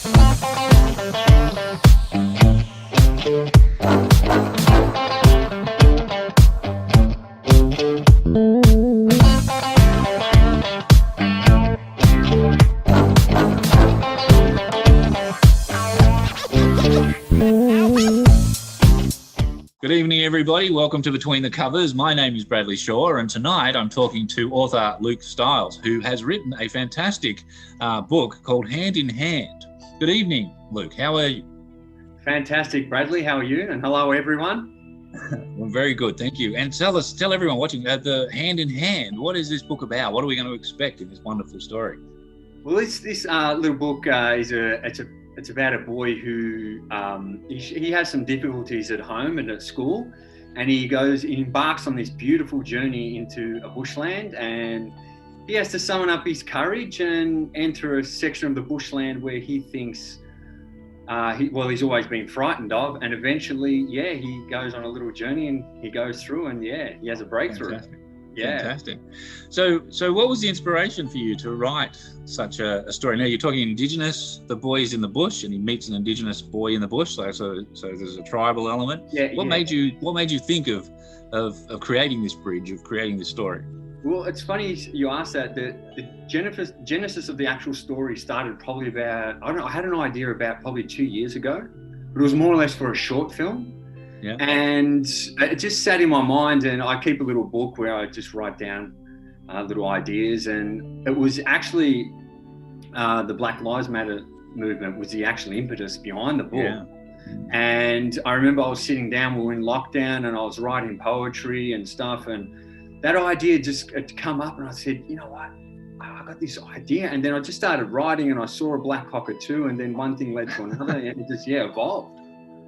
Good evening, everybody. Welcome to Between the Covers. My name is Bradley Shaw, and tonight I'm talking to author Luke Styles, who has written a fantastic book called Hand in Hand. Good evening, Luke. How are you? Fantastic, Bradley. How are you? And hello, everyone. Well, very good, thank you. And tell everyone watching the Hand in Hand. What is this book about? What are we going to expect in this wonderful story? Well, this little book it's about a boy who he has some difficulties at home and at school, and he embarks on this beautiful journey into a bushland, and he has to summon up his courage and enter a section of the bushland where he thinks he's always been frightened of, and eventually he goes on a little journey and he goes through and he has a breakthrough. Fantastic. Fantastic. So what was the inspiration for you to write such a story? Now you're talking indigenous, the boy is in the bush and he meets an indigenous boy in the bush. So there's a tribal element. What made you think of creating this bridge, of creating this story? Well, it's funny you asked that. The genesis of the actual story started probably about, I had an idea about probably 2 years ago, but it was more or less for a short film. Yeah. And it just sat in my mind, and I keep a little book where I just write down little ideas. And it was actually the Black Lives Matter movement was the actual impetus behind the book. Yeah. And I remember I was sitting down, we were in lockdown, and I was writing poetry and stuff. And that idea just had come up, and I said, you know what? I got this idea. And then I just started writing, and I saw a black cockatoo, and then one thing led to another, and it just evolved.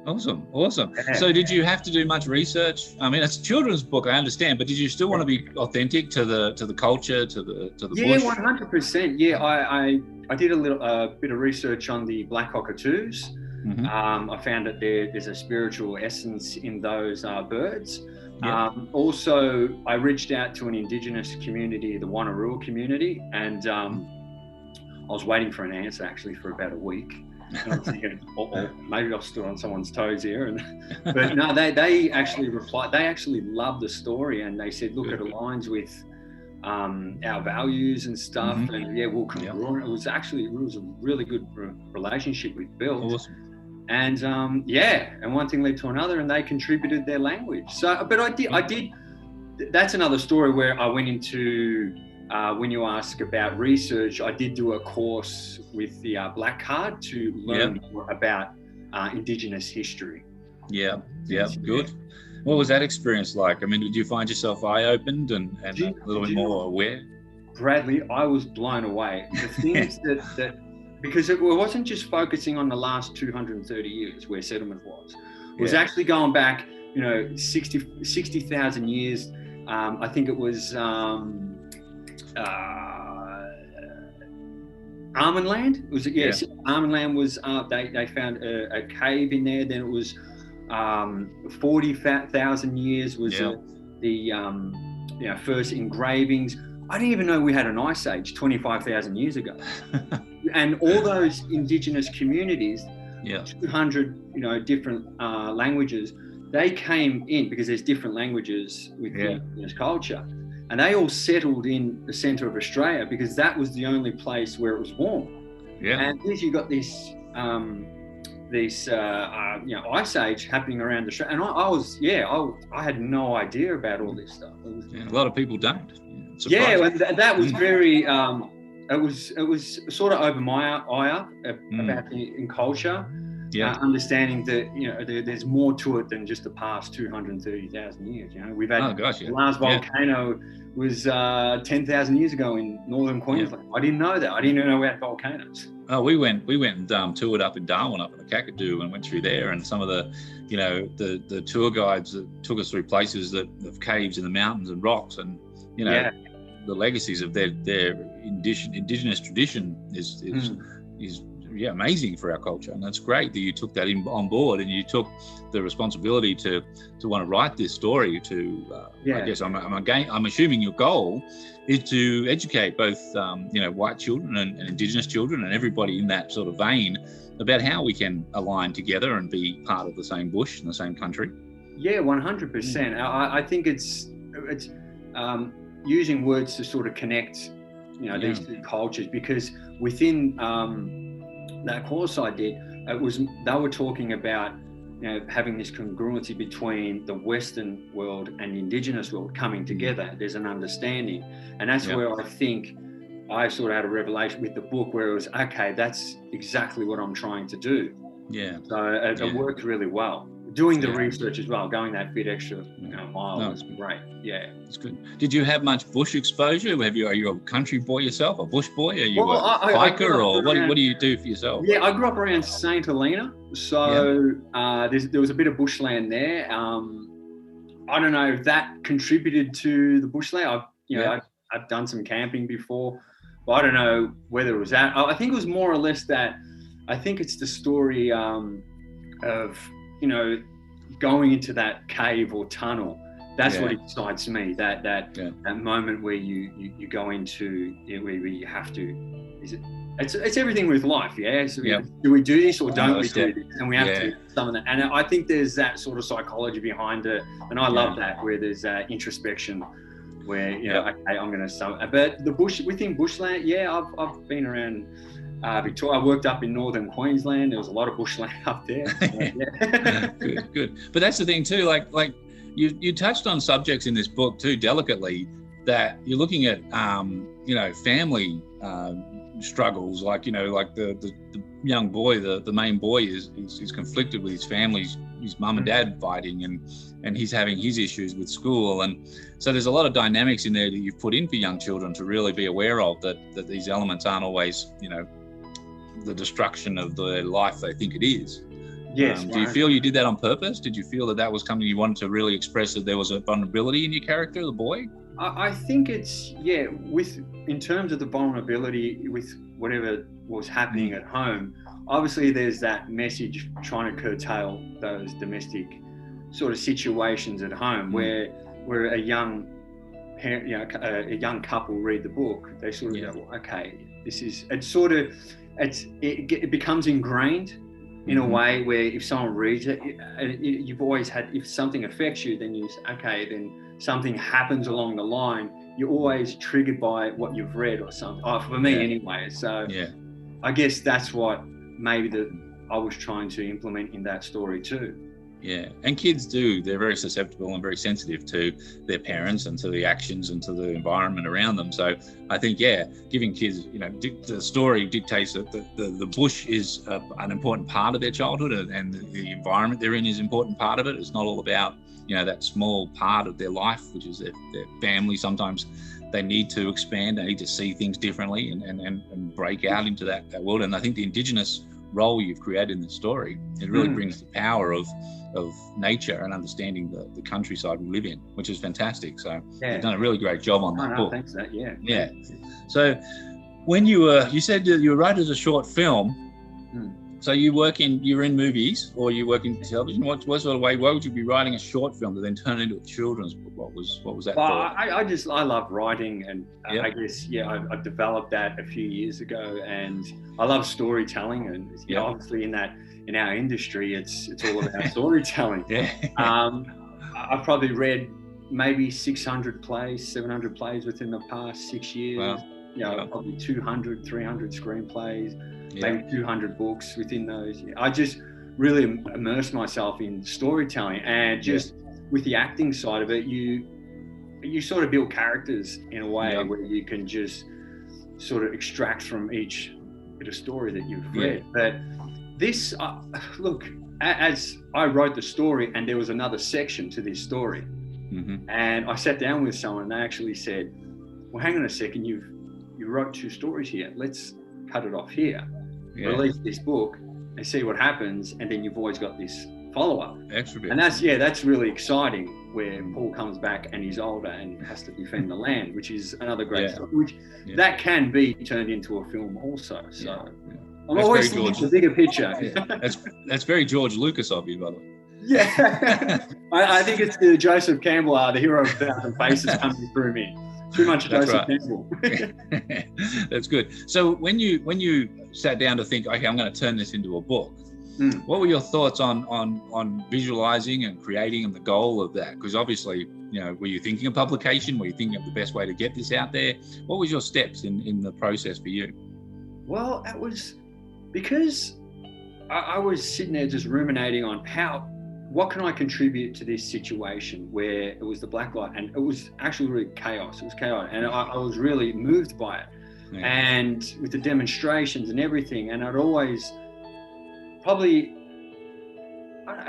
Awesome. Yeah. So did you have to do much research? I mean, it's a children's book, I understand, but did you still want to be authentic to the culture, to the bush? Yeah, 100%. Yeah, I did a bit of research on the black cockatoos. Mm-hmm. I found that there's a spiritual essence in those birds. Yeah. Also, I reached out to an indigenous community, the Wanneroo community, and I was waiting for an answer actually for about a week. And I was thinking, maybe I've stood on someone's toes here. But no, they actually replied. They actually loved the story, and they said, look, it aligns with our values and stuff. Mm-hmm. And we'll congruent. It was a really good relationship we've built. Awesome. And and one thing led to another, and they contributed their language. So, but I did. That's another story where I went into. When you ask about research, I did do a course with the Black Card to learn more about Indigenous history. Yeah, good. What was that experience like? I mean, did you find yourself eye-opened and a little bit more aware? Bradley, I was blown away. The things that because it wasn't just focusing on the last 230 years where settlement was. It was actually going back, 60,000 years. I think it was... Almond Land Almond Land was they found a cave in there. Then it was 40,000 years was the first engravings. I didn't even know we had an ice age 25,000 years ago. And all those indigenous communities, 200 different languages, they came in because there's different languages with the indigenous culture. And they all settled in the centre of Australia because that was the only place where it was warm. Yeah. And as you got this ice age happening around Australia, and I had no idea about all this stuff. A lot of people don't. And that was very. It was sort of opened my eye up about in culture. Understanding that there's more to it than just the past 230,000 years. We've had the last volcano was 10,000 years ago in northern Queensland. I didn't know that. I didn't know we had volcanoes. Oh, we went and toured up in Darwin, up in the Cockatoo, and went through there. And some of the tour guides that took us through places of caves in the mountains and rocks, and the legacies of their indigenous tradition is amazing for our culture. And that's great that you took that on board, and you took the responsibility to want to write this story. I guess I'm assuming your goal is to educate both white children and indigenous children and everybody in that sort of vein about how we can align together and be part of the same bush in the same country. Yeah, 100%. I think it's using words to sort of connect, these two cultures, because within that course I did, they were talking about having this congruency between the Western world and the indigenous world coming together. There's an understanding, and that's where I think I sort of had a revelation with the book, where it was, okay, that's exactly what I'm trying to do. Yeah. So it worked really well. Doing the research as well, going that bit extra mile was great. Yeah, it's good. Did you have much bush exposure? Are you a country boy yourself, a bush boy? Are you a hiker, or what do you do for yourself? Yeah, I grew up around St. Helena, so there was a bit of bushland there. I don't know if that contributed to the bushland. I've done some camping before, but I don't know whether it was that. I think it was more or less that. I think it's the story of going into that cave or tunnel. That's what excites me. That moment where you go into where you have to. It's everything with life. Yeah. So do we do this or don't we do this? And we have to some of that. And I think there's that sort of psychology behind it. And I love that, where there's that introspection, where okay, I'm going to. But the bush within bushland, I've been around. Victoria. I worked up in northern Queensland. There was a lot of bushland up there. Good. But that's the thing too. Like you touched on subjects in this book too delicately, that you're looking at family struggles. Like the young boy, the main boy is conflicted with his family, his mum and dad fighting, and he's having his issues with school, and so there's a lot of dynamics in there that you've put in for young children to really be aware of, that these elements aren't always the destruction of the life they think it is. Yes. Do you feel you did that on purpose? Did you feel that was something you wanted to really express, that there was a vulnerability in your character, the boy? I think it's, in terms of the vulnerability with whatever was happening at home, obviously there's that message trying to curtail those domestic sort of situations at home, where a young parent, a young couple read the book, they sort of go, okay, it becomes ingrained in a way where if someone reads it, you've always had, if something affects you, then you say, okay, then something happens along the line, you're always triggered by what you've read or something. For me anyway. So I guess that's what maybe I was trying to implement in that story too. Yeah, and kids they're very susceptible and very sensitive to their parents and to the actions and to the environment around them. So I think, giving kids, the story dictates that the bush is an important part of their childhood, and the environment they're in is an important part of it. It's not all about, that small part of their life, which is their family. Sometimes they need to expand, they need to see things differently and break out into that world. And I think the indigenous role you've created in the story, it really brings the power of nature and understanding the countryside we live in, which is fantastic. So you've done a really great job on that book. Thanks for that. Yeah. So when you said that you wrote as a short film, so you're in movies or you work in television. What sort of way? Why would you be writing a short film to then turn it into a children's book? What was that for? I love writing, and I guess I developed that a few years ago, and I love storytelling, and obviously in our industry, it's all about storytelling. I've probably read maybe 600 plays, 700 plays within the past 6 years. Wow. Probably 200, 300 screenplays. Maybe 200 books within those. I just really immersed myself in storytelling, and just with the acting side of it, you sort of build characters in a way where you can just sort of extract from each bit of story that you've read. But this, as I wrote the story, and there was another section to this story, and I sat down with someone, and they actually said, well, hang on a second, you wrote 2 stories here, let's cut it off here, release this book and see what happens, and then you've always got this follow-up. Extra bit. And that's really exciting, where Paul comes back and he's older and has to defend the land, which is another great story, which that can be turned into a film also. So I'm always looking at the bigger picture. Yeah. That's very George Lucas of you, by the way. Yeah, I think it's the Joseph Campbell, the hero of 1,000 faces coming through me. Too much Joseph Campbell. That's good. So when you sat down to think, okay, I'm going to turn this into a book, what were your thoughts on visualizing and creating and the goal of that? Because obviously, were you thinking of publication? Were you thinking of the best way to get this out there? What was your steps in the process for you? Well, it was because I was sitting there just ruminating on what can I contribute to this situation where it was the black light, and it was actually really chaos. It was chaos, and I was really moved by it. Yeah. And with the demonstrations and everything, and I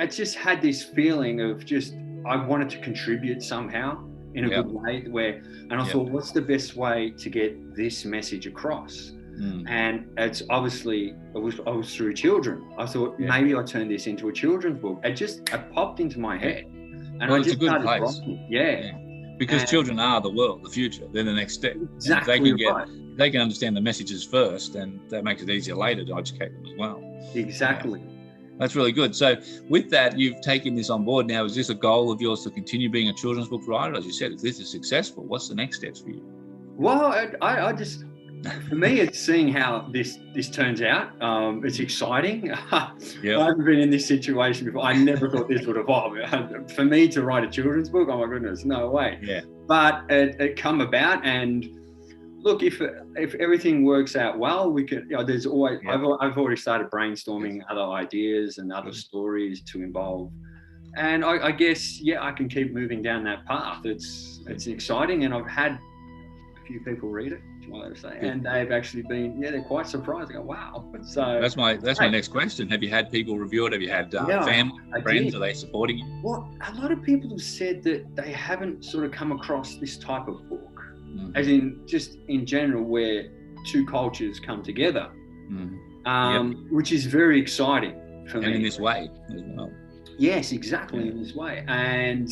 just had this feeling of I wanted to contribute somehow in a good way and I thought, what's the best way to get this message across? And it's obviously, I was through children. I thought maybe I'll turn this into a children's book. It popped into my head. And well, it's a good place. Because children are the world, the future. They're the next step. Exactly. If they can understand the messages first, then that makes it easier later to educate them as well. Exactly. That's really good. So with that, you've taken this on board now. Is this a goal of yours to continue being a children's book writer? As you said, if this is successful, what's the next steps for you? Well, I just... For me, it's seeing how this turns out. It's exciting. I haven't been in this situation before. I never thought this would evolve. For me to write a children's book, oh my goodness, no way. Yeah. But it come about, and look, if everything works out well, we could. There's always. I've already started brainstorming other ideas and other stories to involve, and I guess I can keep moving down that path. It's exciting, and I've had a few people read it. And they've actually been, they're quite surprised. I go, wow. So that's my next question. Have you had people review it? Have you had family, friends? Are they supporting you? Well, a lot of people have said that they haven't sort of come across this type of book, as in just in general, where two cultures come together, which is very exciting for me. And in this way as well. Yes, exactly, in this way. And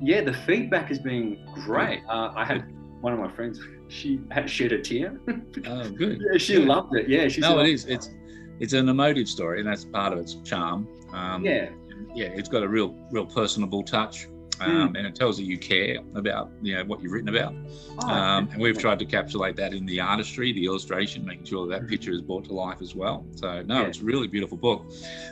the feedback has been great. I had one of my friends, she had shed a tear. Oh, good. She loved it. Yeah, she it is. It's an emotive story, and that's part of its charm. It's got a real personable touch, and it tells that you care about what you've written about. And we've tried to encapsulate that in the artistry, the illustration, making sure that picture is brought to life as well. So it's a really beautiful book.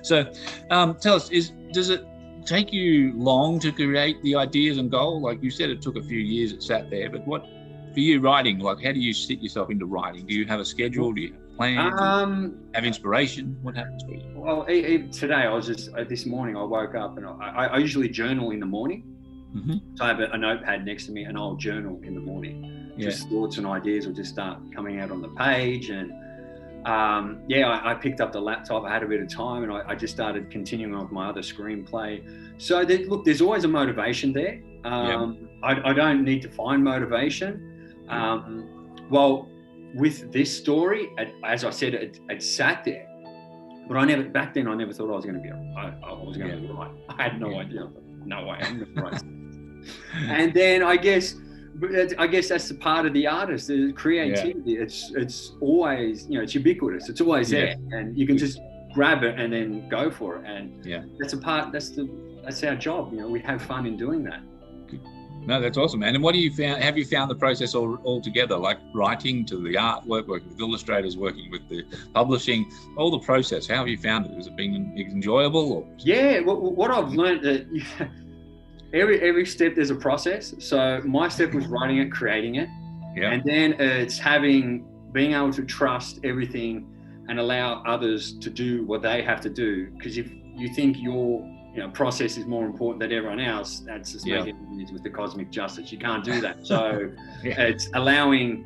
So tell us, does it take you long to create the ideas and goal? Like you said, it took a few years, it sat there, but what for you writing, like how do you sit yourself into writing? Do you have a schedule? Do you have a plan? Do you have inspiration? What happens for you? Well, today I was this morning I woke up and I usually journal in the morning. So I have a notepad next to me and I'll journal in the morning. Just thoughts and ideas will just start coming out on the page. And I picked up the laptop. I had a bit of time and I just started continuing on with my other screenplay. So there's always a motivation there. I don't need to find motivation. Well, with this story, as I said, it sat there, but back then I never thought I was going to be write. I had no idea. No way, I'm going to write. And then I guess that's the part of the artist, the creativity. It's always, it's ubiquitous. It's always there, and you can just grab it and then go for it. And that's our job. We have fun in doing that. No, that's awesome, man. And what have you found the process all together, like writing to the artwork, working with illustrators, working with the publishing, all the process? How have you found it? Has it been enjoyable? Or? Yeah, what I've learned that every step there's a process. So my step was writing it, creating it, and then it's being able to trust everything and allow others to do what they have to do. Because if you think your process is more important than everyone else, that's just making it with the cosmic justice. You can't do that. So it's allowing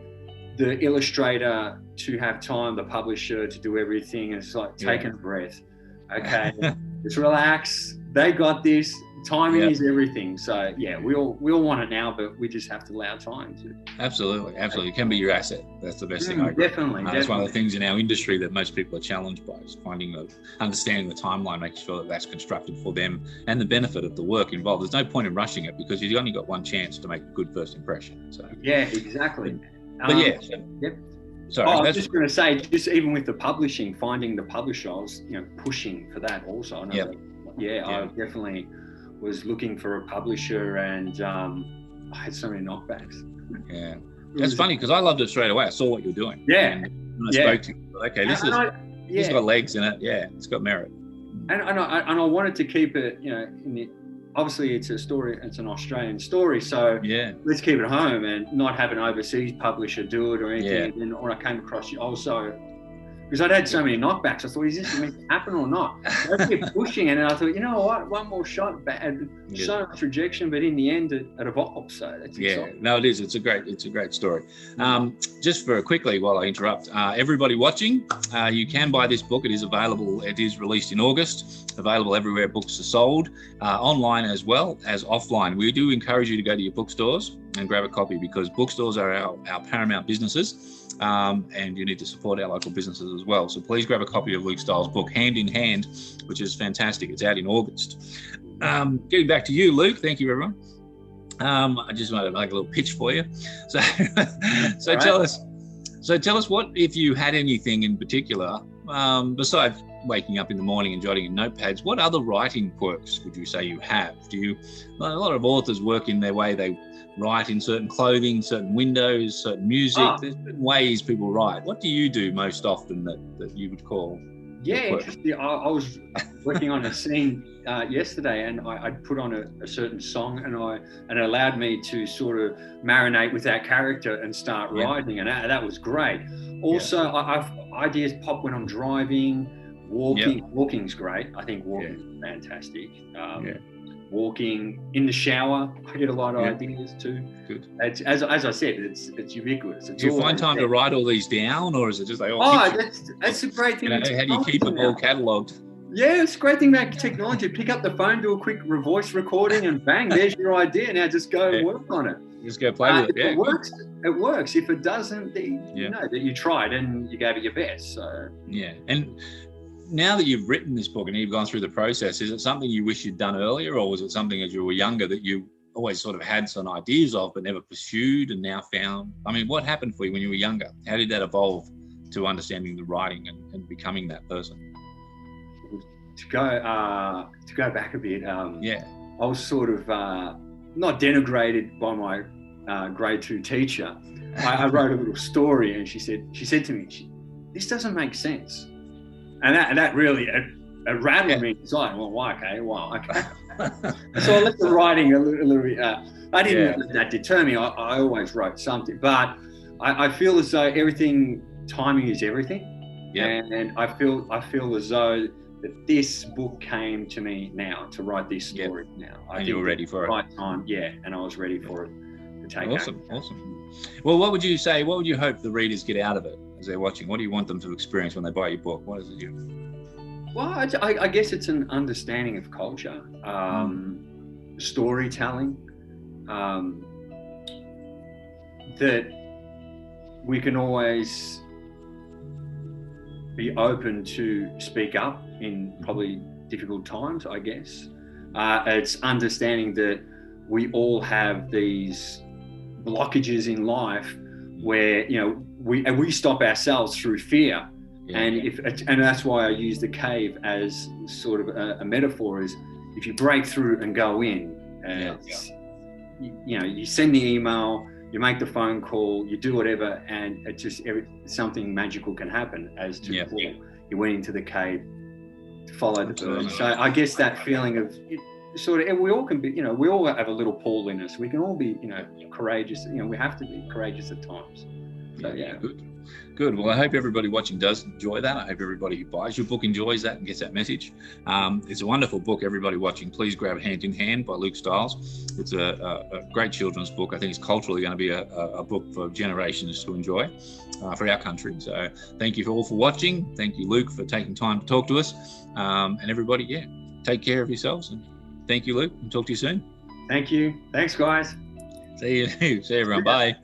the illustrator to have time, the publisher to do everything. It's like taking a breath. Okay, just relax. They got this. Timing is everything. So we all want it now, but we just have to allow time to. Absolutely. It can be your asset. That's the best thing. I agree. Definitely. That's one of the things in our industry that most people are challenged by, is understanding the timeline, making sure that that's constructed for them and the benefit of the work involved. There's no point in rushing it because you've only got one chance to make a good first impression. So exactly. But sorry. I was just going to say, just even with the publishing, finding the publisher, I was, pushing for that also. I definitely was looking for a publisher, and I had so many knockbacks. Yeah, that's funny because I loved it straight away. I saw what you're doing. Yeah, and when I spoke to you, okay, it's got legs in it. Yeah, it's got merit. And I wanted to keep it, obviously it's a story, it's an Australian story, so let's keep it home and not have an overseas publisher do it or anything. Yeah. And then when I came across you also, because I'd had so many knockbacks, I thought, is this meant to happen or not? So I kept pushing, and I thought, you know what, one more shot, bad, so much rejection, but in the end it evolved. So that's exciting. No, it is. It's a great story. Just for quickly, while I interrupt, everybody watching, you can buy this book. It is available. It is released in August. Available everywhere books are sold, online as well as offline. We do encourage you to go to your bookstores and grab a copy, because bookstores are our paramount businesses. And you need to support our local businesses as well. So please grab a copy of Luke Styles' book, Hand in Hand, which is fantastic. It's out in August. Getting back to you, Luke. Thank you, everyone. I just wanted to make a little pitch for you. So tell us what, if you had anything in particular, besides waking up in the morning and jotting in notepads, what other writing quirks would you say you have? A lot of authors work in their way. They write in certain clothing, certain windows, certain music. There's certain ways people write. What do you do most often that you would call? Yeah, interesting. I was working on a scene yesterday, and I put on a certain song, and it allowed me to sort of marinate with that character and start writing, and that was great. Also, I've ideas pop when I'm driving, walking. Walking's great. I think walking is fantastic. Walking in the shower, I get a lot of ideas too. Good. As I said, it's ubiquitous. Do you find time to write all these down, or is it just like, that's a great thing. How do you keep it all catalogued? Yeah, it's a great thing about technology. Pick up the phone, do a quick voice recording, and bang, there's your idea. Now just go work on it. Just go play with it. If it works, it works. If it doesn't, then you know that you tried and you gave it your best. So and now that you've written this book and you've gone through the process, is it something you wish you'd done earlier, or was it something as you were younger that you always sort of had some ideas of but never pursued and now found? I mean, what happened for you when you were younger? How did that evolve to understanding the writing and becoming that person? To go back a bit, I was sort of not denigrated by my grade 2 teacher. I wrote a little story, and she said to me, "This doesn't make sense." And that really it rattled me inside. Well, why? Okay, well, okay. So I left the writing a little bit. I didn't let that deter me. I always wrote something, but I feel as though timing is everything. Yeah. And I feel as though that this book came to me now to write this story now. I think you were ready for it. Right time, and I was ready for it to take. Awesome. Well, what would you say? What would you hope the readers get out of it as they're watching? What do you want them to experience when they buy your book? What is it Well, I guess it's an understanding of culture, storytelling, that we can always be open to speak up in probably difficult times, I guess. It's understanding that we all have these blockages in life where, we stop ourselves through fear. And that's why I use the cave as sort of a metaphor, is if you break through and go in, you send the email, you make the phone call, you do whatever, and it just something magical can happen. As to Paul, you went into the cave to follow the bird. So I guess that feeling of sort of, we all can be, we all have a little Paul in us. We can all be, courageous. We have to be courageous at times. So Good. Well, I hope everybody watching does enjoy that. I hope everybody who buys your book enjoys that and gets that message. It's a wonderful book. Everybody watching, please grab Hand in Hand by Luke Styles. It's a great children's book. I think it's culturally going to be a book for generations to enjoy for our country. So thank you all for watching. Thank you, Luke, for taking time to talk to us. And everybody, take care of yourselves. And thank you, Luke, and talk to you soon. Thank you. Thanks, guys. See you everyone. Bye.